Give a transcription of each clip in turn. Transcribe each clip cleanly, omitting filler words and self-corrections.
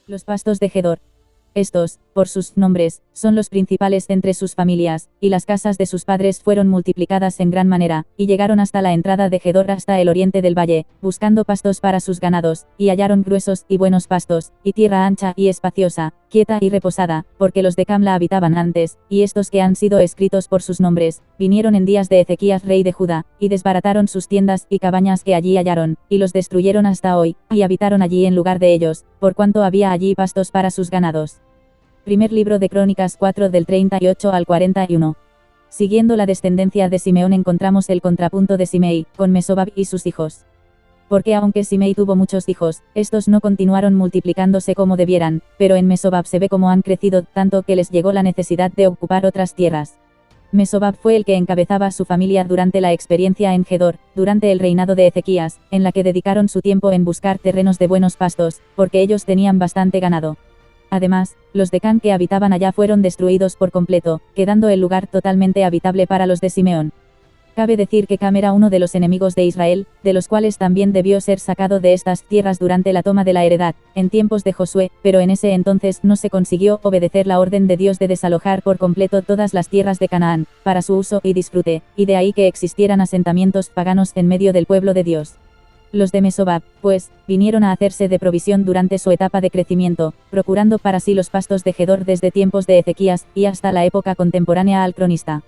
Los pastos de Gedor. Estos, por sus nombres, son los principales entre sus familias, y las casas de sus padres fueron multiplicadas en gran manera, y llegaron hasta la entrada de Gedor hasta el oriente del valle, buscando pastos para sus ganados, y hallaron gruesos y buenos pastos, y tierra ancha y espaciosa, quieta y reposada, porque los de Cam la habitaban antes, y estos que han sido escritos por sus nombres, vinieron en días de Ezequías rey de Judá, y desbarataron sus tiendas y cabañas que allí hallaron, y los destruyeron hasta hoy, y habitaron allí en lugar de ellos, por cuanto había allí pastos para sus ganados. Primer libro de Crónicas 4 del 38 al 41. Siguiendo la descendencia de Simeón encontramos el contrapunto de Simei, con Mesobab y sus hijos. Porque aunque Simei tuvo muchos hijos, estos no continuaron multiplicándose como debieran, pero en Mesobab se ve cómo han crecido tanto que les llegó la necesidad de ocupar otras tierras. Mesobab fue el que encabezaba su familia durante la experiencia en Gedor, durante el reinado de Ezequías, en la que dedicaron su tiempo en buscar terrenos de buenos pastos, porque ellos tenían bastante ganado. Además, los de Can que habitaban allá fueron destruidos por completo, quedando el lugar totalmente habitable para los de Simeón. Cabe decir que Cam era uno de los enemigos de Israel, de los cuales también debió ser sacado de estas tierras durante la toma de la heredad, en tiempos de Josué, pero en ese entonces no se consiguió obedecer la orden de Dios de desalojar por completo todas las tierras de Canaán, para su uso y disfrute, y de ahí que existieran asentamientos paganos en medio del pueblo de Dios. Los de Mesobab, pues, vinieron a hacerse de provisión durante su etapa de crecimiento, procurando para sí los pastos de Gedor desde tiempos de Ezequías, y hasta la época contemporánea al cronista.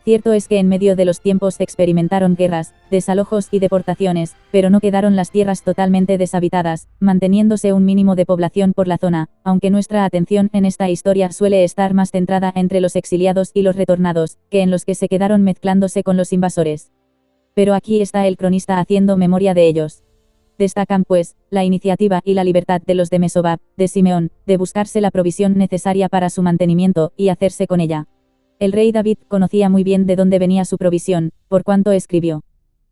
Cierto es que en medio de los tiempos experimentaron guerras, desalojos y deportaciones, pero no quedaron las tierras totalmente deshabitadas, manteniéndose un mínimo de población por la zona, aunque nuestra atención en esta historia suele estar más centrada entre los exiliados y los retornados, que en los que se quedaron mezclándose con los invasores. Pero aquí está el cronista haciendo memoria de ellos. Destacan pues, la iniciativa y la libertad de los de Mesobab, de Simeón, de buscarse la provisión necesaria para su mantenimiento, y hacerse con ella. El rey David conocía muy bien de dónde venía su provisión, por cuanto escribió: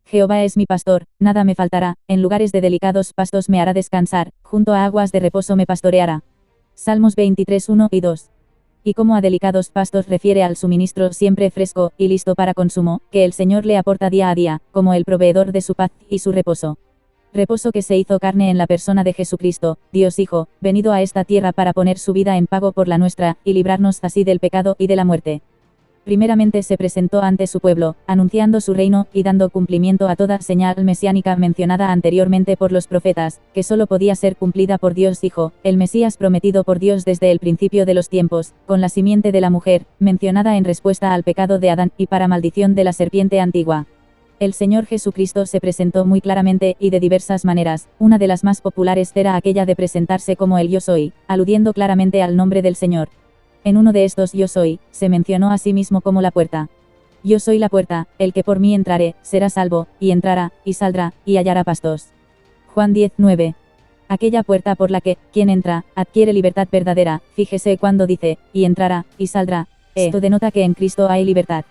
Jehová es mi pastor, nada me faltará, en lugares de delicados pastos me hará descansar, junto a aguas de reposo me pastoreará. Salmos 23, 1 y 2. Y como a delicados pastos refiere al suministro siempre fresco y listo para consumo, que el Señor le aporta día a día, como el proveedor de su paz y su reposo. Reposo que se hizo carne en la persona de Jesucristo, Dios Hijo, venido a esta tierra para poner su vida en pago por la nuestra, y librarnos así del pecado y de la muerte. Primeramente se presentó ante su pueblo, anunciando su reino, y dando cumplimiento a toda señal mesiánica mencionada anteriormente por los profetas, que solo podía ser cumplida por Dios Hijo, el Mesías prometido por Dios desde el principio de los tiempos, con la simiente de la mujer, mencionada en respuesta al pecado de Adán, y para maldición de la serpiente antigua. El Señor Jesucristo se presentó muy claramente y de diversas maneras. Una de las más populares era aquella de presentarse como el Yo Soy, aludiendo claramente al nombre del Señor. En uno de estos Yo Soy, se mencionó a sí mismo como la puerta. Yo soy la puerta, el que por mí entrare, será salvo, y entrará, y saldrá, y hallará pastos. Juan 10:9. Aquella puerta por la que, quien entra, adquiere libertad verdadera, fíjese cuando dice, y entrará, y saldrá. Esto denota que en Cristo hay libertad.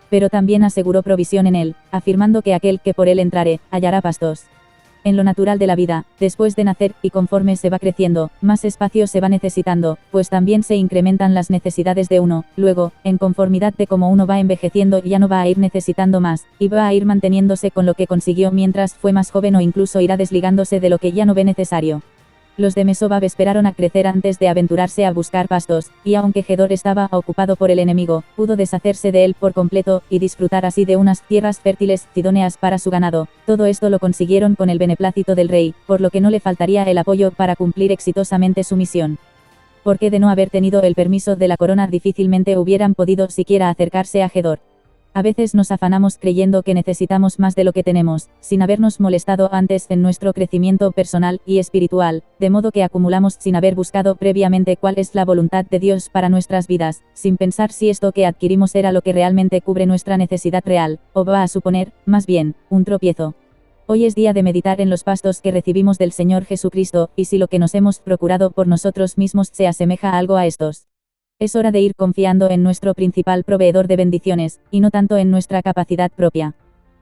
Pero también aseguró provisión en él, afirmando que aquel que por él entrare, hallará pastos. En lo natural de la vida, después de nacer, y conforme se va creciendo, más espacio se va necesitando, pues también se incrementan las necesidades de uno. Luego, en conformidad de cómo uno va envejeciendo, ya no va a ir necesitando más, y va a ir manteniéndose con lo que consiguió mientras fue más joven, o incluso irá desligándose de lo que ya no ve necesario. Los de Mesobab esperaron a crecer antes de aventurarse a buscar pastos, y aunque Gedor estaba ocupado por el enemigo, pudo deshacerse de él por completo, y disfrutar así de unas tierras fértiles, idóneas para su ganado. Todo esto lo consiguieron con el beneplácito del rey, por lo que no le faltaría el apoyo para cumplir exitosamente su misión. Porque de no haber tenido el permiso de la corona difícilmente hubieran podido siquiera acercarse a Gedor. A veces nos afanamos creyendo que necesitamos más de lo que tenemos, sin habernos molestado antes en nuestro crecimiento personal y espiritual, de modo que acumulamos sin haber buscado previamente cuál es la voluntad de Dios para nuestras vidas, sin pensar si esto que adquirimos era lo que realmente cubre nuestra necesidad real, o va a suponer, más bien, un tropiezo. Hoy es día de meditar en los pastos que recibimos del Señor Jesucristo, y si lo que nos hemos procurado por nosotros mismos se asemeja algo a estos. Es hora de ir confiando en nuestro principal proveedor de bendiciones, y no tanto en nuestra capacidad propia.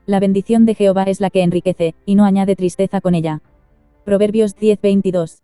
La bendición de Jehová es la que enriquece, y no añade tristeza con ella. Proverbios 10:22.